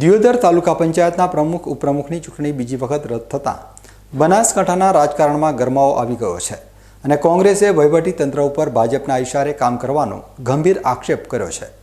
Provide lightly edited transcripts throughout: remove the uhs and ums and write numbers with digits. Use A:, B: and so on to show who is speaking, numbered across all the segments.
A: દિયોદર તાલુકા પંચાયતના પ્રમુખ ઉપપ્રમુખની ચૂંટણી બીજી વખત રદ થતાં બનાસકાંઠાના રાજકારણમાં ગરમાવો આવી ગયો છે અને કોંગ્રેસે વહીવટી તંત્ર ઉપર ભાજપના ઇશારે કામ કરવાનો ગંભીર આક્ષેપ કર્યો છે।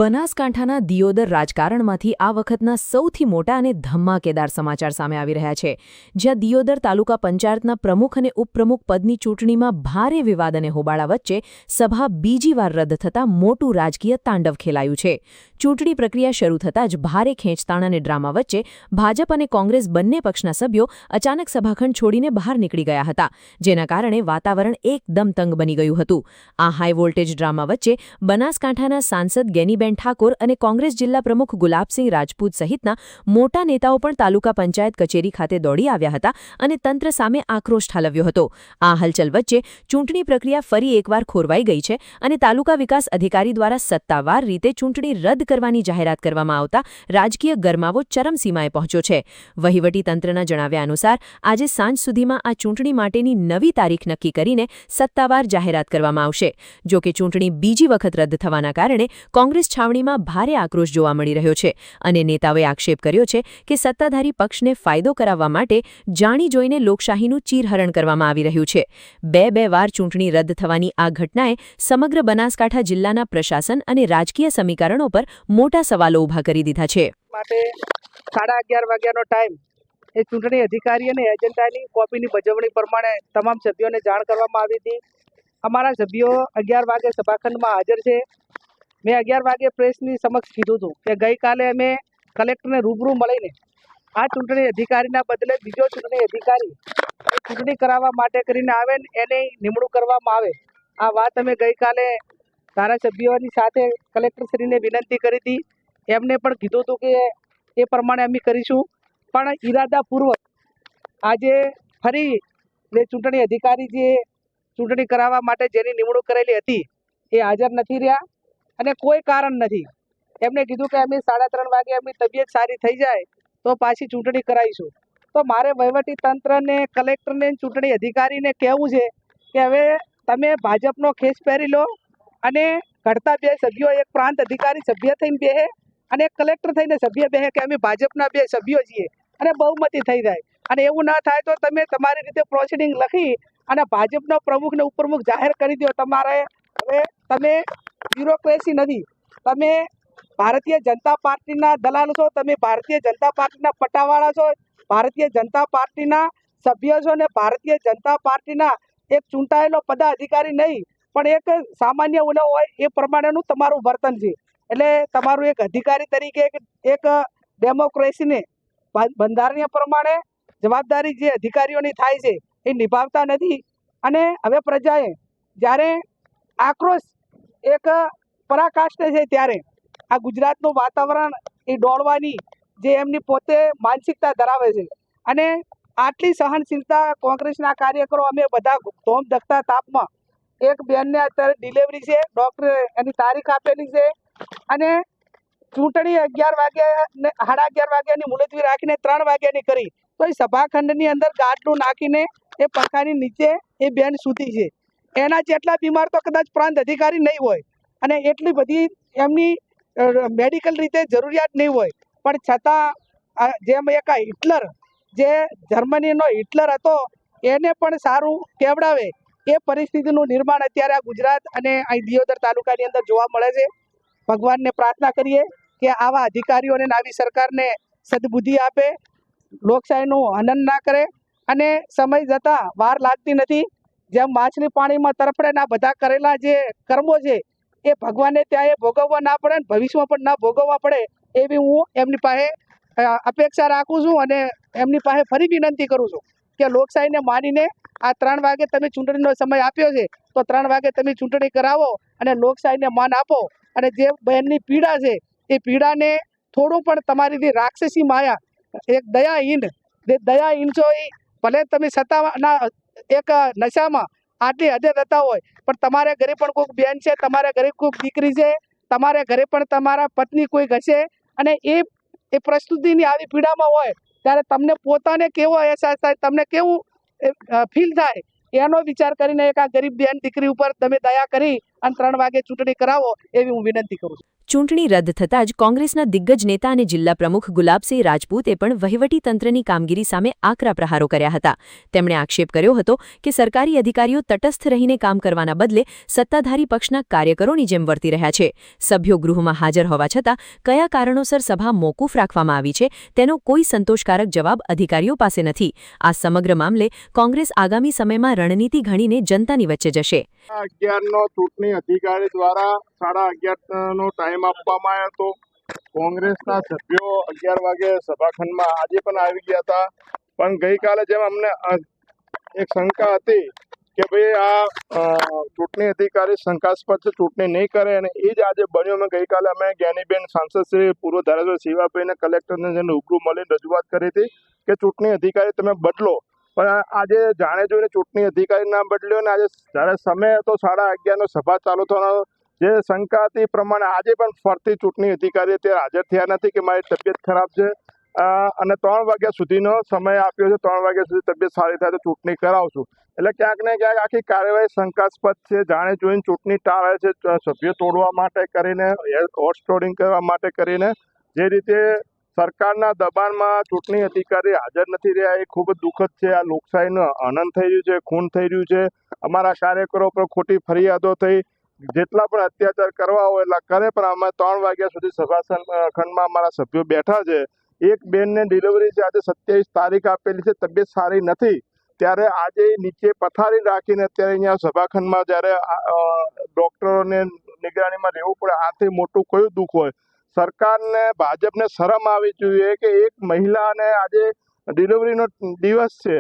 B: બનાસકાંઠાના દિયોદર રાજકારણમાંથી આ વખતના સૌથી મોટા અને ધમાકેદાર સમાચાર સામે આવી રહ્યા છે, જ્યાં દિયોદર તાલુકા પંચાયતના પ્રમુખ અને ઉપપ્રમુખ પદની ચૂંટણીમાં ભારે વિવાદ અને હોબાળા વચ્ચે સભા બીજી વાર રદ થતાં મોટું રાજકીય તાંડવ ખેલાયું છે। ચૂંટણી પ્રક્રિયા શરૂ થતાં જ ભારે ખેંચતાણ અને ડ્રામા વચ્ચે ભાજપ અને કોંગ્રેસ બંને પક્ષના સભ્યો અચાનક સભાખંડ છોડીને બહાર નીકળી ગયા હતા, જેના કારણે વાતાવરણ એકદમ તંગ બની ગયું હતું। આ હાઈ વોલ્ટેજ ડ્રામા વચ્ચે બનાસકાંઠાના સાંસદ ગેનીબેન ઠાકોર અને કોંગ્રેસ જિલ્લા પ્રમુખ ગુલાબસિંહ રાજપૂત સહિતના મોટા નેતાઓ પણ તાલુકા પંચાયત કચેરી ખાતે દોડી આવ્યા હતા અને તંત્ર સામે આક્રોશ ઠાલવ્યો હતો। આ હલચલ વચ્ચે ચૂંટણી પ્રક્રિયા ફરી એકવાર ખોરવાઈ ગઈ છે અને તાલુકા વિકાસ અધિકારી દ્વારા સત્તાવાર રીતે ચૂંટણી રદ કરવાની જાહેરાત કરવામાં આવતા રાજકીય ગરમાવો ચરમસીમાએ પહોંચ્યો છે। વહીવટી તંત્રના જણાવ્યા અનુસાર આજે સાંજ સુધીમાં આ ચૂંટણી માટેની નવી તારીખ નક્કી કરીને સત્તાવાર જાહેરાત કરવામાં આવશે। જો કે ચૂંટણી બીજી વખત રદ થવાના કારણે કોંગ્રેસ છાવણીમાં ભારે આક્રોશ જોવા મળી રહ્યો છે અને નેતાઓએ આક્ષેપ કર્યો છે કે સત્તાધારી પક્ષને ફાયદો કરાવવા માટે જાણી જોઈને લોકશાહીનું ચીરહરણ કરવામાં આવી રહ્યું છે। બે વાર ચૂંટણી રદ થવાની આ ઘટનાએ સમગ્ર બનાસકાંઠા જિલ્લાના પ્રશાસન અને રાજકીય સમીકરણો પર મોટા સવાલો ઊભા કરી દીધા છે।
C: માટે 11:30 વાગ્યાનો ટાઈમ એ ચૂંટણી અધિકારી અને એજન્ડાની કોપીની બજવણી પ્રમાણે તમામ સભ્યોને જાણ કરવામાં આવી હતી। અમારા સભ્યો 11 વાગે સભાખંડમાં હાજર છે। મેં 11 વાગે પ્રેસની સમક્ષ કીધું હતું કે ગઈકાલે અમે કલેક્ટરને રૂબરૂ મળીને આ ચૂંટણી અધિકારીના બદલે બીજો ચૂંટણી અધિકારી ચૂંટણી કરાવવા માટે કરીને આવે ને એની નિમણૂક કરવામાં આવે, આ વાત અમે ગઈકાલે ધારાસભ્યોની સાથે કલેક્ટરશ્રીને વિનંતી કરી હતી। એમને પણ કીધું હતું કે એ પ્રમાણે અમે કરીશું, પણ ઈરાદાપૂર્વક આજે ફરી જે ચૂંટણી અધિકારી જે ચૂંટણી કરાવવા માટે જેની નિમણૂક કરેલી હતી એ હાજર નથી રહ્યા અને કોઈ કારણ નથી। એમને કીધું કે અમે 3:30 વાગે એમની તબિયત સારી થઈ જાય તો પાછી ચૂંટણી કરાવીશું। તો મારે વહીવટી તંત્રને, કલેક્ટરને, ચૂંટણી અધિકારીને કહેવું છે કે હવે તમે ભાજપનો ખેસ પહેરી લો અને ઘડતા બે સભ્યો, એક પ્રાંત અધિકારી સભ્ય થઈને બેહે અને એક કલેક્ટર થઈને સભ્ય બેહે કે અમે ભાજપના બે સભ્યો છીએ અને બહુમતી થઈ જાય। અને એવું ના થાય તો તમે તમારી રીતે પ્રોસિડિંગ લખી અને ભાજપનો પ્રમુખ ને ઉપપ્રમુખ જાહેર કરી દો। તમારે હવે તમે બ્યુરોક્રેસી નથી, તમે ભારતીય જનતા પાર્ટીના દલાલ છો, તમે ભારતીય જનતા પાર્ટીના પટ્ટાવાળા છો, ભારતીય જનતા પાર્ટીના સભ્ય છો ને ભારતીય જનતા પાર્ટીના એક ચૂંટાયેલો પદાધિકારી નહીં પણ એક સામાન્ય ઓલો હોય એ પ્રમાણેનું તમારું વર્તન છે। એટલે તમારું એક અધિકારી તરીકે એક ડેમોક્રેસીને બંધારણીય પ્રમાણે જવાબદારી જે અધિકારીઓની થાય છે એ નિભાવતા નથી। અને હવે પ્રજાએ જ્યારે આક્રોશ એક પરાકાષ્ઠે છે ત્યારે આ ગુજરાતનું વાતાવરણ એ ડોળવાની જે એમની પોતે માનસિકતા ધરાવે છે અને આટલી સહનશીલતા કોંગ્રેસના કાર્યકરો અમે બધા ધોમ ધકતા તાપમાં, એક બેનને અત્યારે ડિલિવરી છે, ડૉક્ટરે એની તારીખ આપેલી છે અને ચૂંટણી 11 વાગ્યા ને 11:30 વાગ્યાની મુલતવી રાખીને 3 વાગ્યાની કરી તો એ સભાખંડની અંદર ગાડલું નાખીને એ પંખાની નીચે એ બેન સૂતી છે। એના જેટલા બીમાર તો કદાચ પ્રાંત અધિકારી નહીં હોય અને એટલી બધી એમની મેડિકલ રીતે જરૂરિયાત નહીં હોય, પણ છતાં જેમ એક હિટલર, જે જર્મનીનો હિટલર હતો એને પણ સારું કેવડાવે એ પરિસ્થિતિનું નિર્માણ અત્યારે આ ગુજરાત અને અહીં દિયોદર તાલુકાની અંદર જોવા મળે છે। ભગવાનને પ્રાર્થના કરીએ કે આવા અધિકારીઓને આવી સરકારને સદબુદ્ધિ આપે, લોકશાહીનું હનન ના કરે અને સમય જતાં વાર લાગતી નથી। જેમ માછલી પાણીમાં તરફડે ના બધા કરેલા જે કર્મો છે એ ભગવાને ત્યાં એ ભોગવવા ના પડે ને ભવિષ્યમાં પણ ના ભોગવવા પડે એવી હું એમની પાસે અપેક્ષા રાખું છું અને એમની પાસે ફરી વિનંતી કરું છું કે લોકશાહીને માનીને આ 3 વાગે તમે ચૂંટણીનો સમય આપ્યો છે તો 3 વાગે તમે ચૂંટણી કરાવો અને લોકશાહીને માન આપો અને જે બહેનની પીડા છે એ પીડાને થોડું પણ તમારી રાક્ષસી માયા, એક દયાહીન છો, એ ભલે તમે સત્તાના એક નશામાં આટલી હદે થતા હોય પણ તમારે ઘરે પણ કોઈક બેન છે, તમારા ઘરે કોઈક દીકરી છે, તમારા ઘરે પણ તમારા પત્ની કોઈક હશે અને એ પ્રસ્તુતિની આવી પીડામાં હોય ત્યારે તમને પોતાને કેવો અહેસાસ થાય, તમને કેવું ફીલ થાય એનો વિચાર કરીને એક આ ગરીબ બેન દીકરી ઉપર તમે દયા કરી અને 3 વાગે ચૂંટણી કરાવો એવી હું વિનંતી કરું છું.
B: ચૂંટણી રદ થતાં જ કોંગ્રેસના દિગ્ગજ નેતા અને જિલ્લા પ્રમુખ ગુલાબસિંહ રાજપૂતે પણ વહીવટીતંત્રની કામગીરી સામે આકરા પ્રહારો કર્યા હતા. તેમણે આક્ષેપ કર્યો હતો કે સરકારી અધિકારીઓ તટસ્થ રહીને કામ કરવાના બદલે સત્તાધારી પક્ષના કાર્યકરોની જેમ વર્તી રહ્યા છે. સભ્યો ગૃહમાં હાજર હોવા છતાં કયા કારણોસર સભા મોકૂફ રાખવામાં આવી છે તેનો કોઈ સંતોષકારક જવાબ અધિકારીઓ પાસે નથી. આ સમગ્ર મામલે કોંગ્રેસ આગામી સમયમાં રણનીતિ ઘડીને જનતાની વચ્ચે જશે.
D: 11નો ચૂંટણી અધિકારી દ્વારા 11:30નો ટાઈમ આપવામાં આવ્યો હતો. કોંગ્રેસના સભ્યો 11 વાગે સભાખંડમાં આજે પણ આવી ગયા હતા. પણ ગઈકાલે જેમ અમને એક શંકા હતી કે ભાઈ આ ચૂંટણી અધિકારી શંકાસ્પદ છે, ચૂંટણી નહીં કરે, અને એ જ આજે બન્યું. ગઈકાલે અમે જ્ઞાનીબેન સાંસદ શ્રી પૂર્વ ધારાસભ્ય શિવાભાઈને કલેક્ટરને જેને રૂબરૂ મળીને રજૂઆત કરી હતી કે ચૂંટણી અધિકારી તમે બદલો. પણ આજે જાણે જોઈને ચૂંટણી અધિકારી ના બદલ્યો ને આજે જ્યારે સમય હતો 11:30નો સભા ચાલુ થવાનો જે શંકા હતી એ પ્રમાણે આજે પણ ફરતી ચૂંટણી અધિકારી અત્યારે હાજર થયા નથી કે મારી તબિયત ખરાબ છે અને 3 વાગ્યા સુધીનો સમય આપ્યો છે. 3 વાગ્યા સુધી તબિયત સારી થાય તો ચૂંટણી કરાવશું. એટલે ક્યાંક ને ક્યાંક આખી કાર્યવાહી શંકાસ્પદ છે. જાણે જોઈને ચૂંટણી ટાળે છે, સભ્યો તોડવા માટે કરીને, હોર્સ ટ્રેડિંગ કરવા માટે કરીને. જે રીતે સરકારના દબાણમાં ચૂંટણી અધિકારી હાજર નથી રહ્યા એ ખૂબ જ દુઃખદ છે. આ લોકશાહીનું હનન થઈ રહ્યું છે, ખૂન થઈ રહ્યું છે. અમારા કાર્યકરો પર ખોટી ફરિયાદો થઈ, જેટલા પણ અત્યાચાર કરવા હોય એટલા કરે, પણ અમે 3 વાગ્યા સુધી સભા ખંડમાં અમારા સભ્યો બેઠા છે. એક બેનને ડિલિવરી છે, આજે 27 તારીખ આપેલી છે, તબિયત સારી નથી. ત્યારે આજે નીચે પથારી રાખીને અત્યારે અહીંયા સભાખંડમાં જ્યારે ડૉક્ટરોને નિગરાનીમાં રહેવું પડે, આથી મોટું કયું દુઃખ હોય. સરકારને, ભાજપને શરમ આવી જોઈએ કે એક મહિલાને આજે ડિલિવરીનો દિવસ છે,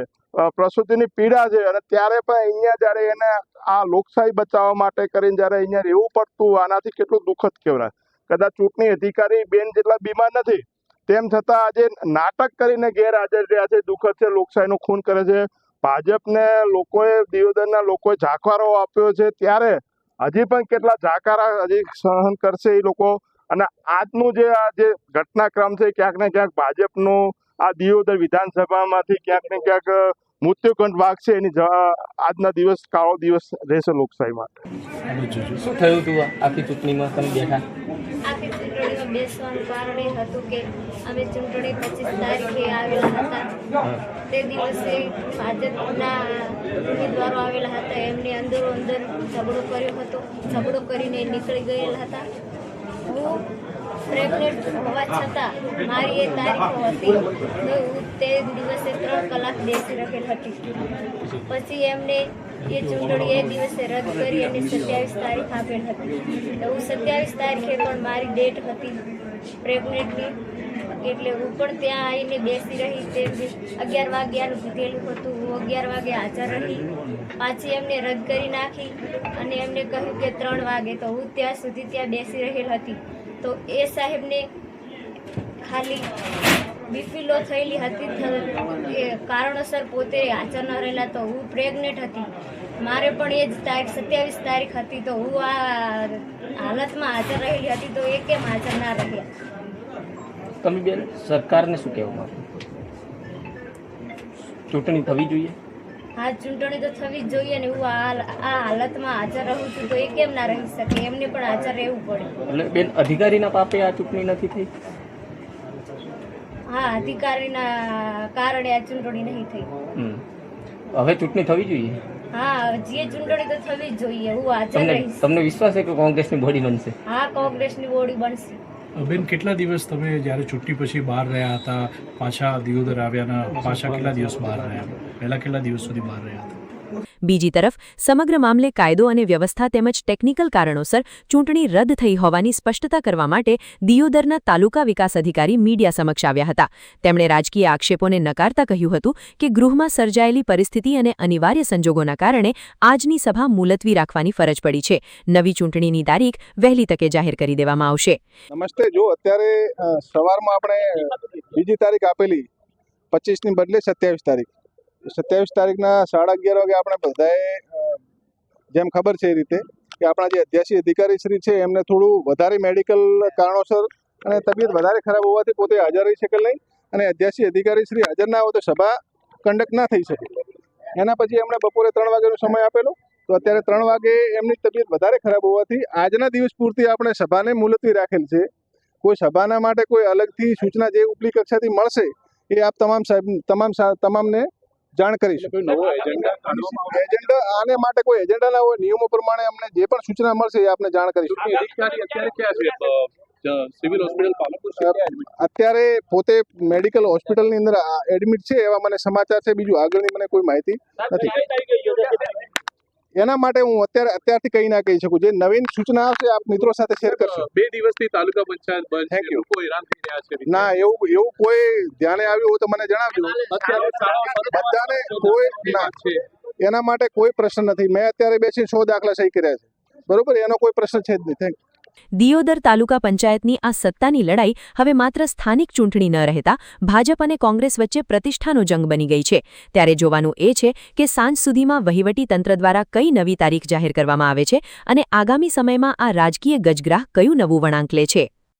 D: પ્રસૂતિની પીડા છે, અને ત્યારે પણ અહીંયા જ્યારે એને આ લોકશાહી બચાવવા માટે કરીને જ્યારે અહીંયા રહેવું પડતું, આનાથી કેટલું દુઃખદ કહેવાય. કદાચ ચૂંટણી અધિકારી બેન જેટલા બીમાર નથી, તેમ છતાં આજે નાટક કરીને ગેરહાજર રહ્યા છે. દુઃખદ છે, લોકશાહીનું ખૂન કરે છે. ભાજપને લોકોએ, દિયોદરના લોકોએ જાકારો આપ્યો છે, ત્યારે હજી પણ કેટલા જાકારા હજી સહન કરશે એ લોકો. અને આજનું આ જે ઘટનાક્રમ છે, ક્યાંક ને ક્યાંક ભાજપનું આ દિયોદર વિધાનસભામાંથી ક્યાંક ને ક્યાંક મૃત્યુકંઠ વાગશે. એની આજના દિવસ કાળો દિવસ રહેશે લોકશાહી માટે.
E: શું થયું હતું આખી ચૂંટણીમાં તમે બેઠા?
F: આખી ચૂંટણીમાં બેસવાનું કારણ એ હતું કે અમે ચૂંટણી 25 તારીખે આવેલા હતા. તે દિવસે ભાજપના ઉમેદવારો આવેલા હતા, એમને અંદરો અંદર ઝઘડો કર્યો હતો. ઝઘડો કરીને નીકળી ગયેલા હતા. હું પ્રેગ્નેન્ટ હોવા છતાં મારી એ તારીખો હતી તો હું તે દિવસે 3 કલાક બેસી રહેલ હતી. પછી એમને એ ચૂંટણી એ દિવસે રદ કરી અને 27 તારીખ આપેલ હતી. તો હું 27 તારીખે પણ મારી ડેટ હતી પ્રેગ્નેન્ટની, એટલે હું પણ ત્યાં આવીને બેસી રહી. તે 11 વાગ્યાનું કીધેલું હતું, હું 11 વાગે હાજર રહી. પાછી એમને રદ કરી નાખી અને એમને કહ્યું કે 3 વાગે. તો હું ત્યાં સુધી ત્યાં બેસી રહેલ હતી. તો એ સાહેબને ખાલી બીપી લો થયેલી હતી, એ કારણોસર પોતે હાજર ન રહેલા. તો હું પ્રેગ્નેન્ટ હતી, મારે પણ એ જ તારીખ 27 તારીખ હતી. તો હું આ હાલતમાં હાજર રહેલી હતી, તો એ કેમ હાજર ના રહ્યા?
E: તમે બેન સરકારને શું કહેવા માંગો? ચૂંટણી થવી જોઈએ?
F: હા, ચૂંટણી તો થવી જ જોઈએ ને. હું આ હાલતમાં હાજર રહું છું તો એ કેમ ના રહી શકે? એમને પણ હાજર રહેવું પડે.
E: એટલે બેન અધિકારીના પાપે આ ચૂંટણી નથી થઈ?
F: હા, અધિકારીના કારણે આ ચૂંટણી નહીં થઈ.
E: હવે ચૂંટણી થવી જોઈએ?
F: હા, જે ચૂંટણી તો થવી જ જોઈએ. હું હાજર રહીશ.
E: તમને વિશ્વાસ છે કે કોંગ્રેસની બોડી બનશે?
F: હા, કોંગ્રેસની બોડી બનશે.
G: બેન, કેટલા દિવસ તમે જ્યારે ચૂંટણી પછી બહાર રહ્યા હતા, પાછા દિયોદર આવ્યાના પાછા કેટલા દિવસ બહાર રહ્યા? પહેલા કેટલા દિવસ સુધી બહાર રહ્યા હતા?
B: બીજી તરફ સમગ્ર મામલે કાયદો અને વ્યવસ્થા તેમજ ટેકનિકલ કારણોસર ચૂંટણી રદ થઈ હોવાની સ્પષ્ટતા કરવા માટે દિયોદરના તાલુકા વિકાસ અધિકારી મીડિયા સમક્ષ આવ્યા હતા. તેમણે રાજકીય આક્ષેપોને નકારતા કહ્યું હતું કે ગૃહમાં સર્જાયેલી પરિસ્થિતિ અને અનિવાર્ય સંજોગોના કારણે આજની સભા મુલતવી રાખવાની ફરજ પડી છે. નવી ચૂંટણીની તારીખ વહેલી તકે જાહેર કરી દેવામાં આવશે.
D: નમસ્તે. જો અત્યારે સવારમાં આપણે બીજી તારીખ આપેલી 25ની બદલે 27 તારીખ, 27 તારીખના 11:30 વાગે આપણે બધાએ જેમ ખબર છે એ રીતે કે આપણા જે અધ્યાસી અધિકારી શ્રી છે એમને થોડું વધારે મેડિકલ કારણોસર અને તબિયત વધારે ખરાબ હોવાથી પોતે હાજર રહી શકેલ નહીં, અને અધ્યાસી અધિકારી શ્રી હાજર ના હોય તો સભા કન્ડક્ટ ના થઈ શકે. એના પછી એમણે બપોરે 3 વાગ્યાનો સમય આપેલો, તો અત્યારે 3 વાગે એમની તબિયત વધારે ખરાબ હોવાથી આજના દિવસ પૂરતી આપણે સભાને મુલતવી રાખેલ છે. કોઈ સભાના માટે કોઈ અલગથી સૂચના જે ઉપલી કક્ષાથી મળશે એ આપ તમામને જાણ કરીશું. એજન્ડા આને માટે કોઈ એજન્ડા ના હોય, નિયમો પ્રમાણે અમને જે પણ સૂચના મળશે એ આપને જાણ કરીશું.
H: સિવિલ હોસ્પિટલ પાલનપુર
D: અત્યારે પોતે મેડિકલ હોસ્પિટલની અંદર એડમિટ છે એવા મને સમાચાર છે. બીજું આગળની મને કોઈ માહિતી નથી. એના માટે હું અત્યારથી કહી ના કહી શકું. જે નવીન સૂચના આવશે આપ મિત્રો સાથે શેર કરશો.
H: 2 દિવસથી તાલુકા પંચાયત બંધ છે, લોકો હેરાન થઈ રહ્યા છે.
D: ના, એવું કોઈ ધ્યાને આવ્યું હોય તો મને જણાવજો. બધાને કોઈ ના છે એના માટે કોઈ પ્રશ્ન નથી. મેં અત્યારે બેસી 100 દાખલા સહી કર્યા છે. બરોબર, એનો કોઈ પ્રશ્ન છે જ નહીં. Thank you.
B: દિયોદર તાલુકા પંચાયતની આ સત્તાની લડાઈ હવે માત્ર સ્થાનિક ચૂંટણી ન રહેતા ભાજપ અને કોંગ્રેસ વચ્ચે પ્રતિષ્ઠાનો જંગ બની ગઈ છે. ત્યારે જોવાનું એ છે કે સાંજ સુધીમાં વહીવટી તંત્ર દ્વારા કઈ નવી તારીખ જાહેર કરવામાં આવે છે અને આગામી સમયમાં આ રાજકીય ગજગ્રાહ કયું નવું વળાંક લે છે.